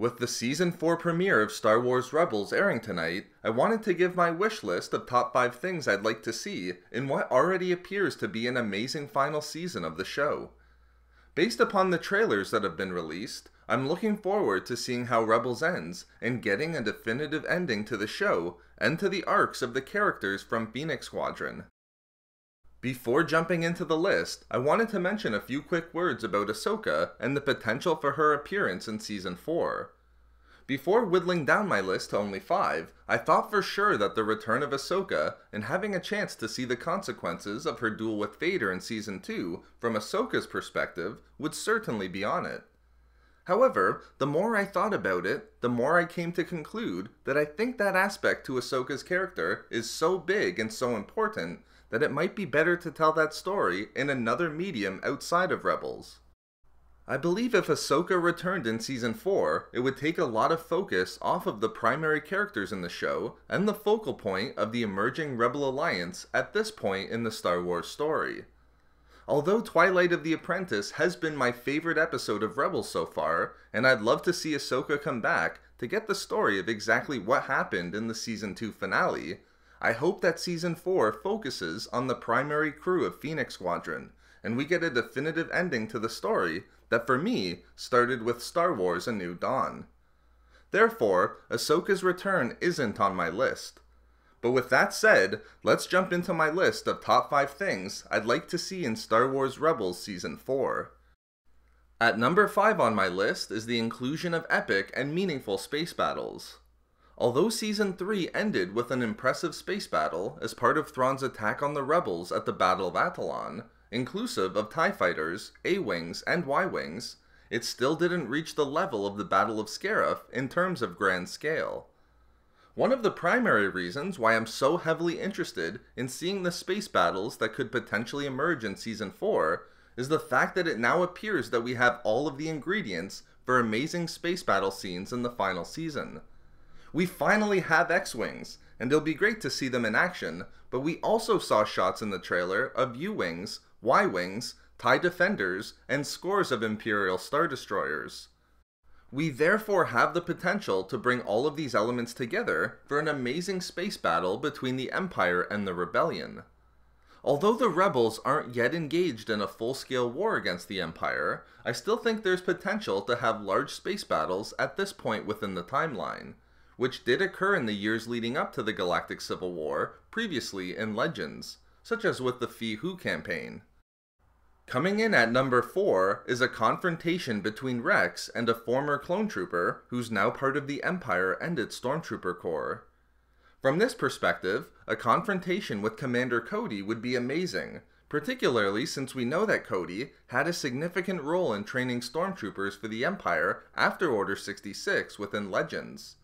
With the Season 4 premiere of Star Wars Rebels airing tonight, I wanted to give my wish list of top 5 things I'd like to see in what already appears to be an amazing final season of the show. Based upon the trailers that have been released, I'm looking forward to seeing how Rebels ends and getting a definitive ending to the show and to the arcs of the characters from Phoenix Squadron. Before jumping into the list, I wanted to mention a few quick words about Ahsoka and the potential for her appearance in Season 4. Before whittling down my list to only 5, I thought for sure that the return of Ahsoka and having a chance to see the consequences of her duel with Vader in Season 2 from Ahsoka's perspective would certainly be on it. However, the more I thought about it, the more I came to conclude that I think that aspect to Ahsoka's character is so big and so important that it might be better to tell that story in another medium outside of Rebels. I believe if Ahsoka returned in Season 4, it would take a lot of focus off of the primary characters in the show and the focal point of the emerging Rebel Alliance at this point in the Star Wars story. Although Twilight of the Apprentice has been my favorite episode of Rebels so far, and I'd love to see Ahsoka come back to get the story of exactly what happened in the Season 2 finale, I hope that Season 4 focuses on the primary crew of Phoenix Squadron, and we get a definitive ending to the story that for me started with Star Wars A New Dawn. Therefore, Ahsoka's return isn't on my list. But with that said, let's jump into my list of top 5 things I'd like to see in Star Wars Rebels Season 4. At number 5 on my list is the inclusion of epic and meaningful space battles. Although Season 3 ended with an impressive space battle as part of Thrawn's attack on the Rebels at the Battle of Atollon, inclusive of TIE Fighters, A-Wings, and Y-Wings, it still didn't reach the level of the Battle of Scarif in terms of grand scale. One of the primary reasons why I'm so heavily interested in seeing the space battles that could potentially emerge in Season 4 is the fact that it now appears that we have all of the ingredients for amazing space battle scenes in the final season. We finally have X-Wings, and it'll be great to see them in action, but we also saw shots in the trailer of U-Wings, Y-Wings, TIE Defenders, and scores of Imperial Star Destroyers. We therefore have the potential to bring all of these elements together for an amazing space battle between the Empire and the Rebellion. Although the Rebels aren't yet engaged in a full-scale war against the Empire, I still think there's potential to have large space battles at this point within the timeline, which did occur in the years leading up to the Galactic Civil War previously in Legends, such as with the Fi Hu campaign. Coming in at number 4 is a confrontation between Rex and a former clone trooper who's now part of the Empire and its Stormtrooper Corps. From this perspective, a confrontation with Commander Cody would be amazing, particularly since we know that Cody had a significant role in training Stormtroopers for the Empire after Order 66 within Legends.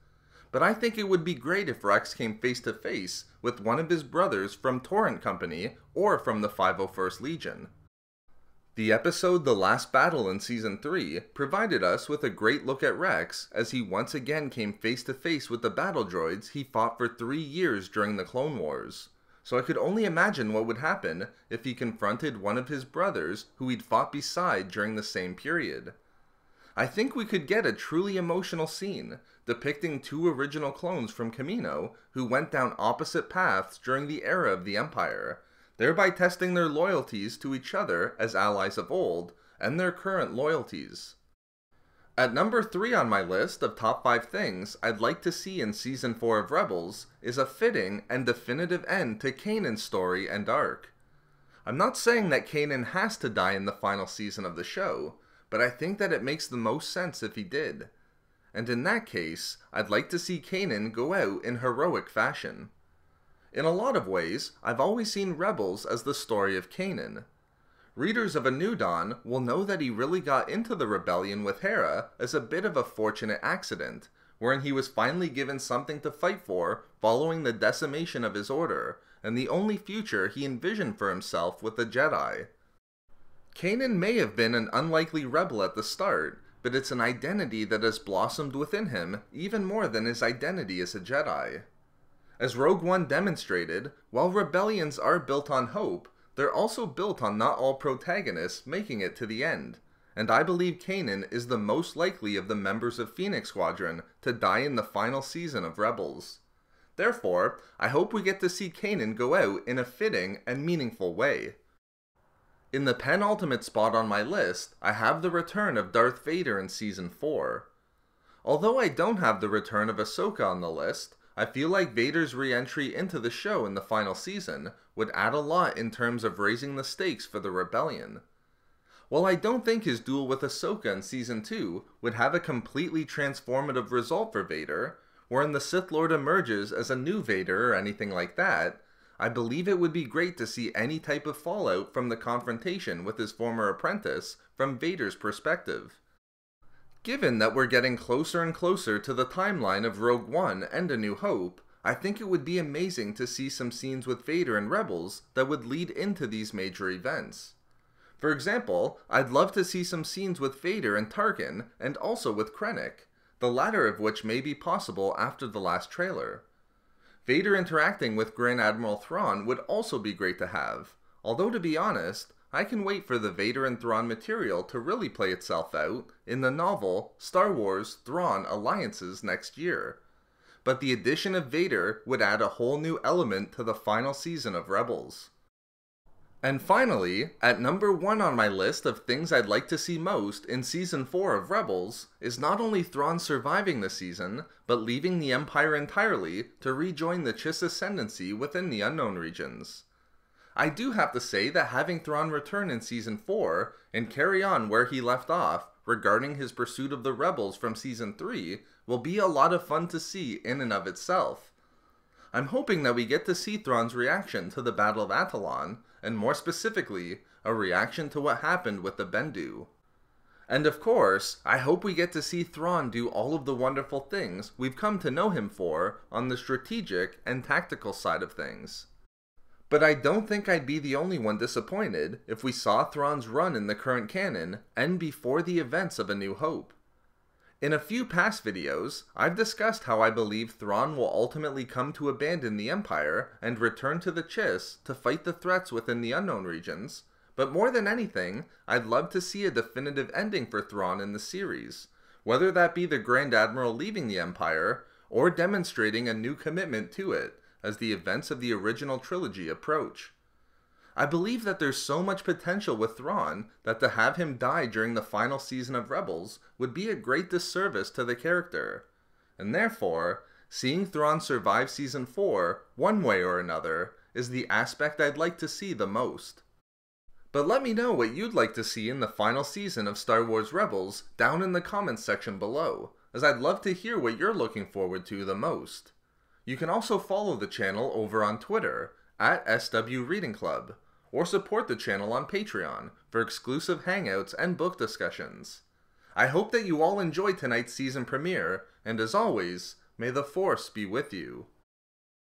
But I think it would be great if Rex came face to face with one of his brothers from Torrent Company or from the 501st Legion. The episode The Last Battle in Season 3 provided us with a great look at Rex as he once again came face to face with the battle droids he fought for 3 years during the Clone Wars, so I could only imagine what would happen if he confronted one of his brothers who he'd fought beside during the same period. I think we could get a truly emotional scene depicting 2 original clones from Kamino who went down opposite paths during the era of the Empire, thereby testing their loyalties to each other as allies of old and their current loyalties. At number 3 on my list of top 5 things I'd like to see in Season 4 of Rebels is a fitting and definitive end to Kanan's story and arc. I'm not saying that Kanan has to die in the final season of the show, but I think that it makes the most sense if he did. And in that case, I'd like to see Kanan go out in heroic fashion. In a lot of ways, I've always seen Rebels as the story of Kanan. Readers of A New Dawn will know that he really got into the rebellion with Hera as a bit of a fortunate accident, wherein he was finally given something to fight for following the decimation of his order, and the only future he envisioned for himself with the Jedi. Kanan may have been an unlikely rebel at the start, but it's an identity that has blossomed within him even more than his identity as a Jedi. As Rogue One demonstrated, while rebellions are built on hope, they're also built on not all protagonists making it to the end, and I believe Kanan is the most likely of the members of Phoenix Squadron to die in the final season of Rebels. Therefore, I hope we get to see Kanan go out in a fitting and meaningful way. In the penultimate spot on my list, I have the return of Darth Vader in Season 4. Although I don't have the return of Ahsoka on the list, I feel like Vader's re-entry into the show in the final season would add a lot in terms of raising the stakes for the rebellion. While I don't think his duel with Ahsoka in Season 2 would have a completely transformative result for Vader, wherein the Sith Lord emerges as a new Vader or anything like that, I believe it would be great to see any type of fallout from the confrontation with his former apprentice from Vader's perspective. Given that we're getting closer and closer to the timeline of Rogue One and A New Hope, I think it would be amazing to see some scenes with Vader and Rebels that would lead into these major events. For example, I'd love to see some scenes with Vader and Tarkin, and also with Krennic, the latter of which may be possible after the last trailer. Vader interacting with Grand Admiral Thrawn would also be great to have, although to be honest, I can wait for the Vader and Thrawn material to really play itself out in the novel Star Wars Thrawn Alliances next year. But the addition of Vader would add a whole new element to the final season of Rebels. And finally, at number 1 on my list of things I'd like to see most in Season 4 of Rebels is not only Thrawn surviving the season, but leaving the Empire entirely to rejoin the Chiss Ascendancy within the Unknown Regions. I do have to say that having Thrawn return in Season 4 and carry on where he left off regarding his pursuit of the Rebels from Season 3 will be a lot of fun to see in and of itself. I'm hoping that we get to see Thrawn's reaction to the Battle of Atollon, and more specifically, a reaction to what happened with the Bendu. And of course, I hope we get to see Thrawn do all of the wonderful things we've come to know him for on the strategic and tactical side of things. But I don't think I'd be the only one disappointed if we saw Thrawn's run in the current canon end before the events of A New Hope. In a few past videos, I've discussed how I believe Thrawn will ultimately come to abandon the Empire and return to the Chiss to fight the threats within the Unknown Regions, but more than anything, I'd love to see a definitive ending for Thrawn in the series, whether that be the Grand Admiral leaving the Empire, or demonstrating a new commitment to it as the events of the original trilogy approach. I believe that there's so much potential with Thrawn that to have him die during the final season of Rebels would be a great disservice to the character. And therefore, seeing Thrawn survive Season 4, one way or another, is the aspect I'd like to see the most. But let me know what you'd like to see in the final season of Star Wars Rebels down in the comments section below, as I'd love to hear what you're looking forward to the most. You can also follow the channel over on Twitter, @SW Reading Club, or support the channel on Patreon for exclusive hangouts and book discussions. I hope that you all enjoyed tonight's season premiere, and as always, may the Force be with you.